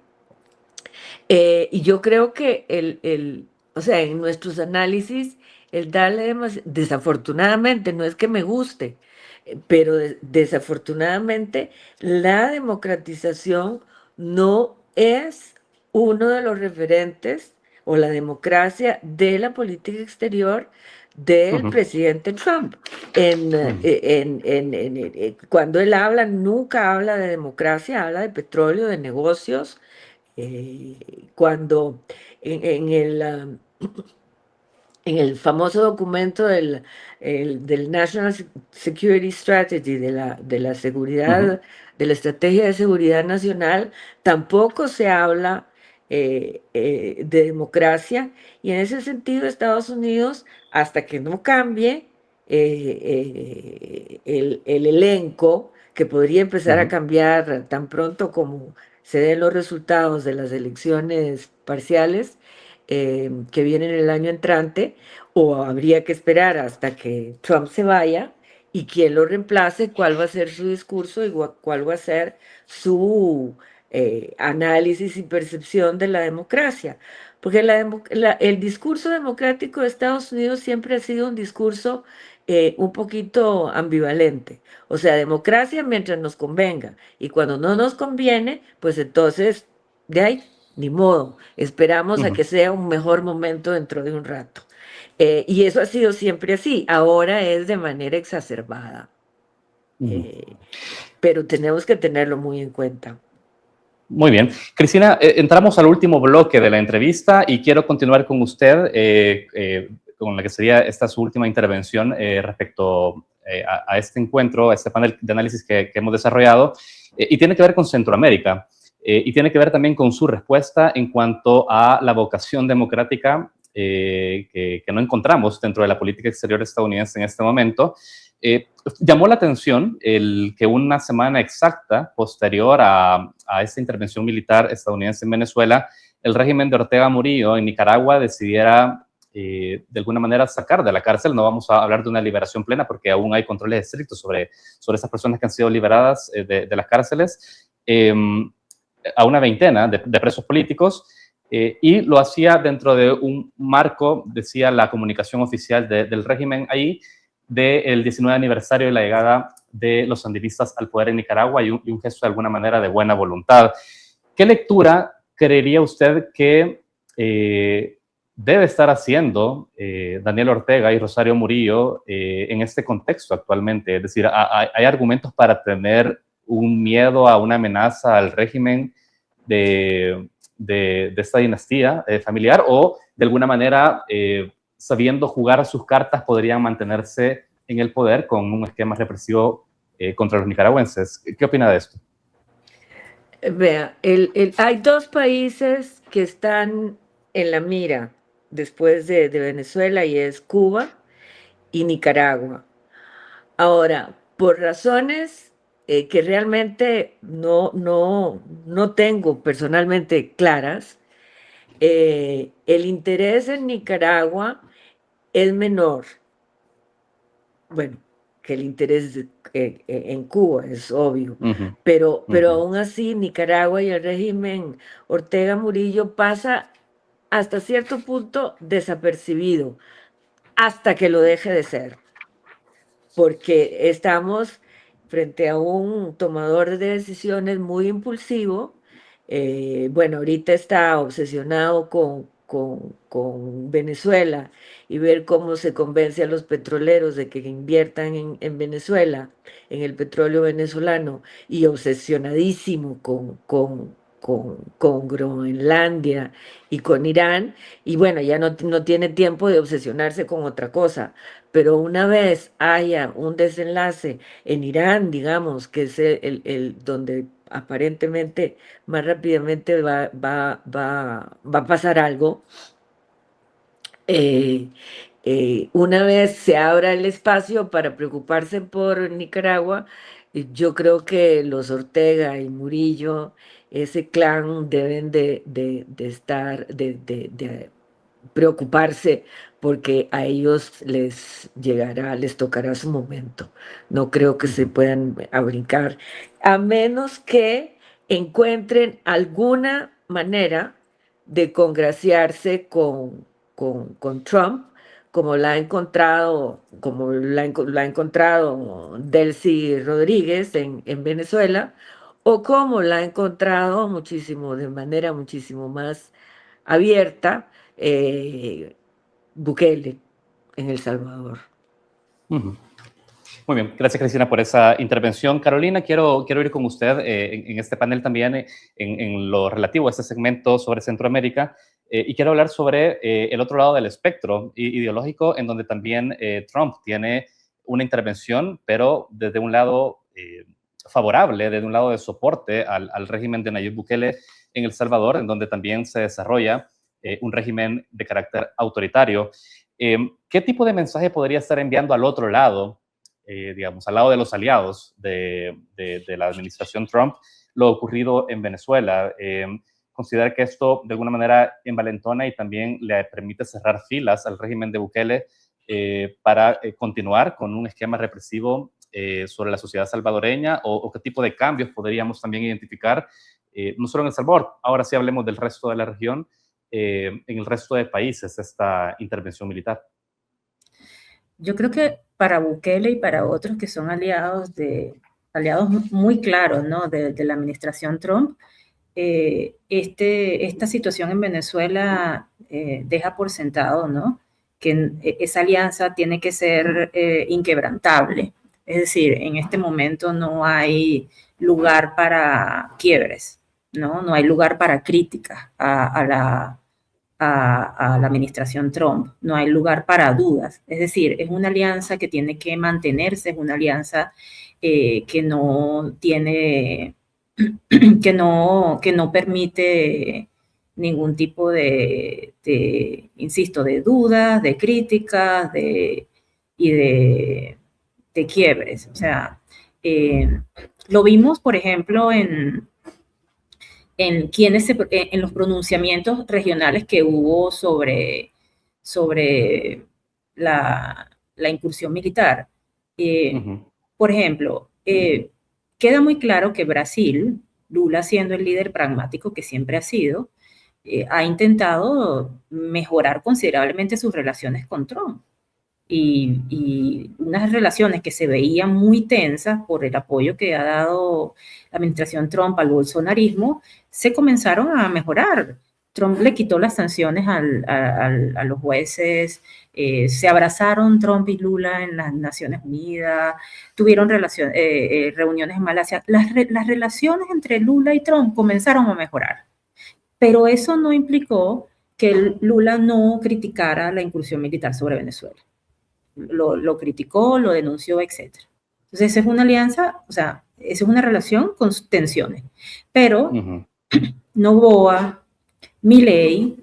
Y yo creo que o sea, en nuestros análisis, el darle desafortunadamente, no es que me guste, pero desafortunadamente la democratización no es uno de los referentes o la democracia de la política exterior del presidente Trump. Cuando él habla, nunca habla de democracia, habla de petróleo, de negocios. Cuando en el famoso documento del National Security Strategy, de la seguridad, de la estrategia de seguridad nacional, tampoco se habla de democracia, y en ese sentido Estados Unidos, hasta que no cambie el elenco, que podría empezar a cambiar tan pronto como se den los resultados de las elecciones parciales que vienen el año entrante, o habría que esperar hasta que Trump se vaya y quién lo reemplace, cuál va a ser su discurso y cuál va a ser su análisis y percepción de la democracia. Porque el discurso democrático de Estados Unidos siempre ha sido un discurso un poquito ambivalente. O sea, democracia mientras nos convenga, y cuando no nos conviene, pues entonces, de ahí, ni modo, esperamos a que sea un mejor momento dentro de un rato. Y eso ha sido siempre así, ahora es de manera exacerbada. Pero tenemos que tenerlo muy en cuenta. Muy bien. Cristina, entramos al último bloque de la entrevista y quiero continuar con usted con la que sería esta su última intervención respecto a este encuentro, a este panel de análisis que hemos desarrollado, y tiene que ver con Centroamérica, y tiene que ver también con su respuesta en cuanto a la vocación democrática que no encontramos dentro de la política exterior estadounidense en este momento, Llamó la atención el que una semana exacta posterior a esta intervención militar estadounidense en Venezuela, el régimen de Ortega Murillo en Nicaragua decidiera de alguna manera sacar de la cárcel. No vamos a hablar de una liberación plena porque aún hay controles estrictos sobre esas personas que han sido liberadas de las cárceles, a una veintena de presos políticos, y lo hacía dentro de un marco, decía la comunicación oficial del régimen ahí, del 19 aniversario de la llegada de los sandinistas al poder en Nicaragua y un gesto de alguna manera de buena voluntad. ¿Qué lectura creería usted que debe estar haciendo Daniel Ortega y Rosario Murillo en este contexto actualmente? Es decir, ¿hay argumentos para tener un miedo a una amenaza al régimen de esta dinastía familiar, o de alguna manera sabiendo jugar sus cartas podrían mantenerse en el poder con un esquema represivo contra los nicaragüenses? ¿Qué opina de esto? Vea, hay dos países que están en la mira después de Venezuela, y es Cuba y Nicaragua. Ahora, por razones que realmente no tengo personalmente claras, el interés en Nicaragua es menor, bueno, que el interés en Cuba, es obvio, pero aún así Nicaragua y el régimen Ortega Murillo pasa hasta cierto punto desapercibido, hasta que lo deje de ser, porque estamos frente a un tomador de decisiones muy impulsivo. Bueno, ahorita está obsesionado con Venezuela y ver cómo se convence a los petroleros de que inviertan en Venezuela, en el petróleo venezolano, y obsesionadísimo con Groenlandia y con Irán, y bueno, ya no tiene tiempo de obsesionarse con otra cosa, pero una vez haya un desenlace en Irán, digamos, que es donde aparentemente más rápidamente va a pasar algo, una vez se abra el espacio para preocuparse por Nicaragua, yo creo que los Ortega y Murillo, ese clan, deben de preocuparse, porque a ellos les tocará su momento. No creo que se puedan brincar, a menos que encuentren alguna manera de congraciarse con Trump, como la ha encontrado Delcy Rodríguez en Venezuela, o como la ha encontrado de manera muchísimo más abierta, Bukele en El Salvador. Muy bien, gracias Cristina por esa intervención. Carolina, quiero ir con usted en este panel también en lo relativo a este segmento sobre Centroamérica, y quiero hablar sobre el otro lado del espectro ideológico, en donde también Trump tiene una intervención, pero desde un lado favorable, desde un lado de soporte al régimen de Nayib Bukele en El Salvador, en donde también se desarrolla un régimen de carácter autoritario. ¿Qué tipo de mensaje podría estar enviando al otro lado, digamos, al lado de los aliados de la administración Trump, lo ocurrido en Venezuela? ¿Considera que esto de alguna manera envalentona y también le permite cerrar filas al régimen de Bukele para continuar con un esquema represivo sobre la sociedad salvadoreña? ¿O qué tipo de cambios podríamos también identificar, no solo en El Salvador, ahora sí hablemos del resto de la región, en el resto de países, esta intervención militar? Yo creo que para Bukele y para otros que son aliados muy claros, ¿no?, de la administración Trump, esta situación en Venezuela deja por sentado, ¿no?, que esa alianza tiene que ser inquebrantable. Es decir, en este momento no hay lugar para quiebres, ¿no? No hay lugar para críticas a la administración Trump. No hay lugar para dudas. Es decir, es una alianza que tiene que mantenerse, es una alianza que no tiene, que no permite ningún tipo insisto, de dudas, de críticas, y de quiebres. O sea, lo vimos, por ejemplo, en los pronunciamientos regionales que hubo sobre la incursión militar. Por ejemplo, queda muy claro que Brasil, Lula siendo el líder pragmático que siempre ha sido, ha intentado mejorar considerablemente sus relaciones con Trump. Y unas relaciones que se veían muy tensas por el apoyo que ha dado la administración Trump al bolsonarismo, se comenzaron a mejorar. Trump le quitó las sanciones a los jueces, se abrazaron Trump y Lula en las Naciones Unidas, tuvieron reuniones en Malasia. Las relaciones entre Lula y Trump comenzaron a mejorar, pero eso no implicó que Lula no criticara la incursión militar sobre Venezuela. Lo criticó, lo denunció, etc. Entonces, esa es una alianza, o sea, esa es una relación con tensiones. Pero Noboa, Milei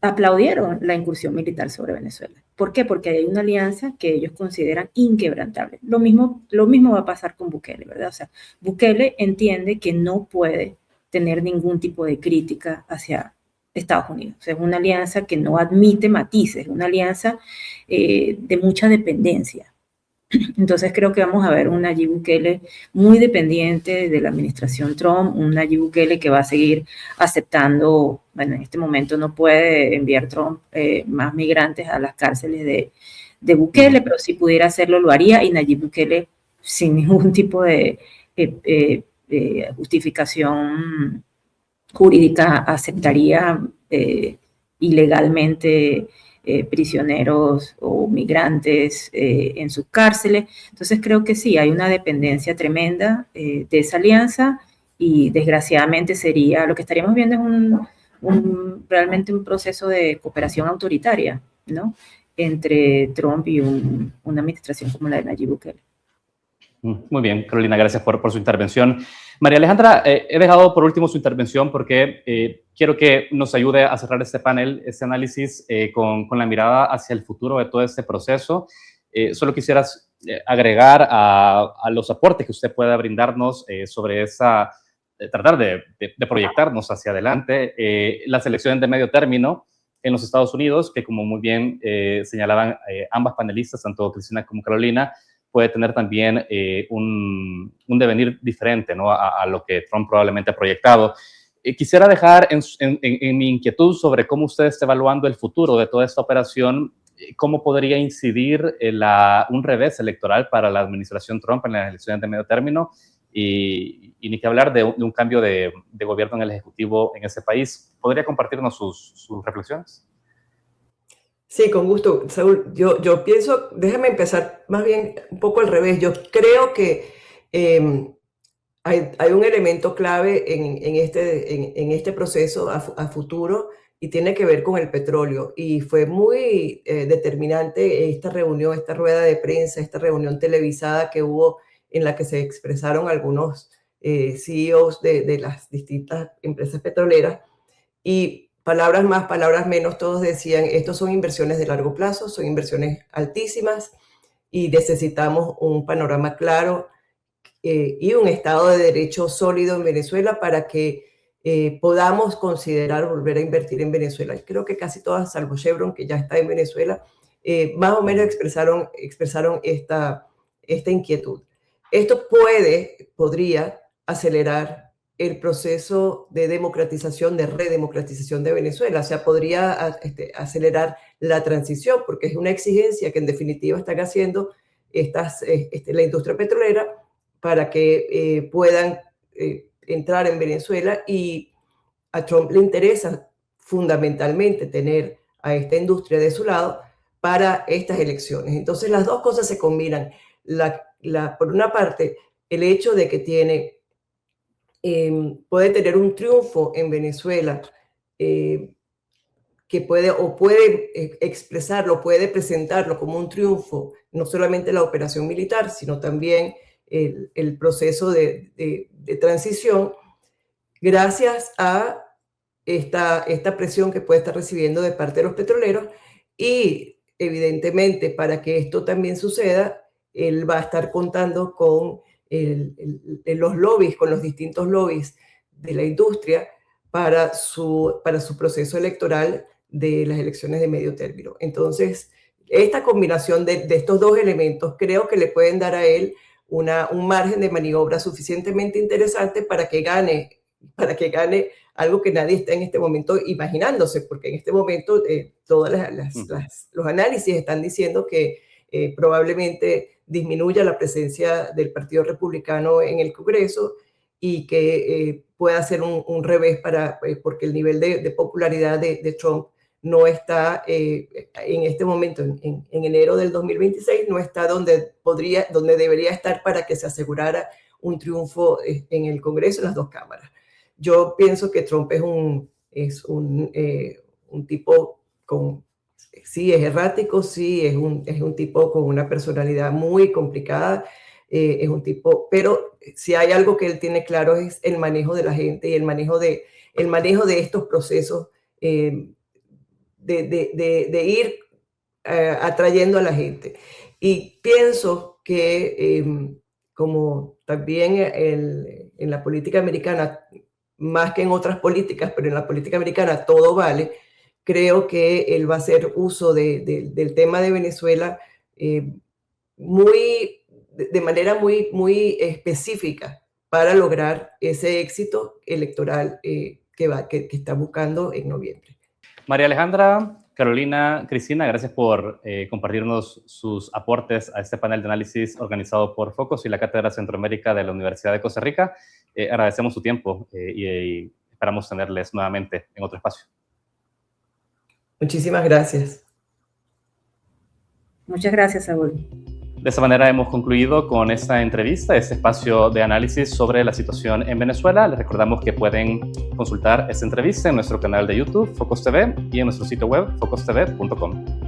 aplaudieron la incursión militar sobre Venezuela. ¿Por qué? Porque hay una alianza que ellos consideran inquebrantable. Lo mismo va a pasar con Bukele, ¿verdad? O sea, Bukele entiende que no puede tener ningún tipo de crítica hacia Estados Unidos. O sea, es una alianza que no admite matices, una alianza de mucha dependencia. Entonces creo que vamos a ver un Nayib Bukele muy dependiente de la administración Trump, un Nayib Bukele que va a seguir aceptando, bueno, en este momento no puede enviar Trump más migrantes a las cárceles de Bukele, pero si pudiera hacerlo lo haría, y Nayib Bukele sin ningún tipo de justificación jurídica aceptaría ilegalmente prisioneros o migrantes en sus cárceles. Entonces creo que sí, hay una dependencia tremenda de esa alianza, y desgraciadamente lo que estaríamos viendo es realmente un proceso de cooperación autoritaria, ¿no? Entre Trump y una administración como la de Nayib Bukele. Muy bien, Carolina, gracias por su intervención. María Alejandra, he dejado por último su intervención porque quiero que nos ayude a cerrar este panel, este análisis con la mirada hacia el futuro de todo este proceso. Solo quisieras agregar a los aportes que usted pueda brindarnos sobre tratar de proyectarnos hacia adelante las elecciones de medio término en los Estados Unidos, que como muy bien señalaban ambas panelistas, tanto Cristina como Carolina, puede tener también un devenir diferente, ¿no?, a lo que Trump probablemente ha proyectado. Quisiera dejar en mi inquietud sobre cómo usted está evaluando el futuro de toda esta operación, cómo podría incidir un revés electoral para la administración Trump en las elecciones de medio término, y ni que hablar de un cambio de gobierno en el Ejecutivo en ese país. ¿Podría compartirnos sus reflexiones? Sí, con gusto, Saúl. Yo pienso, déjame empezar más bien un poco al revés. Yo creo que hay un elemento clave en este proceso a futuro, y tiene que ver con el petróleo. Y fue muy determinante esta reunión, esta rueda de prensa, esta reunión televisada que hubo, en la que se expresaron algunos CEOs de las distintas empresas petroleras. Y palabras más, palabras menos, todos decían, estos son inversiones de largo plazo, son inversiones altísimas, y necesitamos un panorama claro y un Estado de Derecho sólido en Venezuela para que podamos considerar volver a invertir en Venezuela. Y creo que casi todas, salvo Chevron, que ya está en Venezuela, más o menos expresaron esta inquietud. Esto podría acelerar el proceso de democratización, de redemocratización de Venezuela. O sea, podría acelerar la transición, porque es una exigencia que en definitiva están haciendo la industria petrolera para que puedan entrar en Venezuela, y a Trump le interesa fundamentalmente tener a esta industria de su lado para estas elecciones. Entonces las dos cosas se combinan. Por una parte, el hecho de que puede tener un triunfo en Venezuela, que puede expresarlo, puede presentarlo como un triunfo, no solamente la operación militar, sino también el proceso de transición, gracias a esta presión que puede estar recibiendo de parte de los petroleros. Y evidentemente, para que esto también suceda, él va a estar contando con los lobbies, con los distintos lobbies de la industria para su proceso electoral de las elecciones de medio término. Entonces, esta combinación de estos dos elementos creo que le pueden dar a él un margen de maniobra suficientemente interesante para que gane algo que nadie está en este momento imaginándose, porque en este momento todos los análisis están diciendo que probablemente disminuya la presencia del Partido Republicano en el Congreso y que pueda ser un revés porque el nivel de popularidad de Trump no está en este momento, en enero del 2026, no está donde debería estar para que se asegurara un triunfo en el Congreso, en las dos cámaras. Yo pienso que Trump es un tipo sí, es errático, sí, es un tipo con una personalidad muy complicada, es un tipo, pero si hay algo que él tiene claro es el manejo de la gente y el manejo de estos procesos, de ir atrayendo a la gente. Y pienso que como también en la política americana, más que en otras políticas, pero en la política americana todo vale, creo que él va a hacer uso del tema de Venezuela de manera muy específica para lograr ese éxito electoral que está buscando en noviembre. María Alejandra, Carolina, Cristina, gracias por compartirnos sus aportes a este panel de análisis organizado por Focus y la Cátedra Centroamérica de la Universidad de Costa Rica. Agradecemos su tiempo y esperamos tenerles nuevamente en otro espacio. Muchísimas gracias. Muchas gracias, Saúl. De esta manera hemos concluido con esta entrevista, este espacio de análisis sobre la situación en Venezuela. Les recordamos que pueden consultar esta entrevista en nuestro canal de YouTube, Focus TV, y en nuestro sitio web, focustv.com.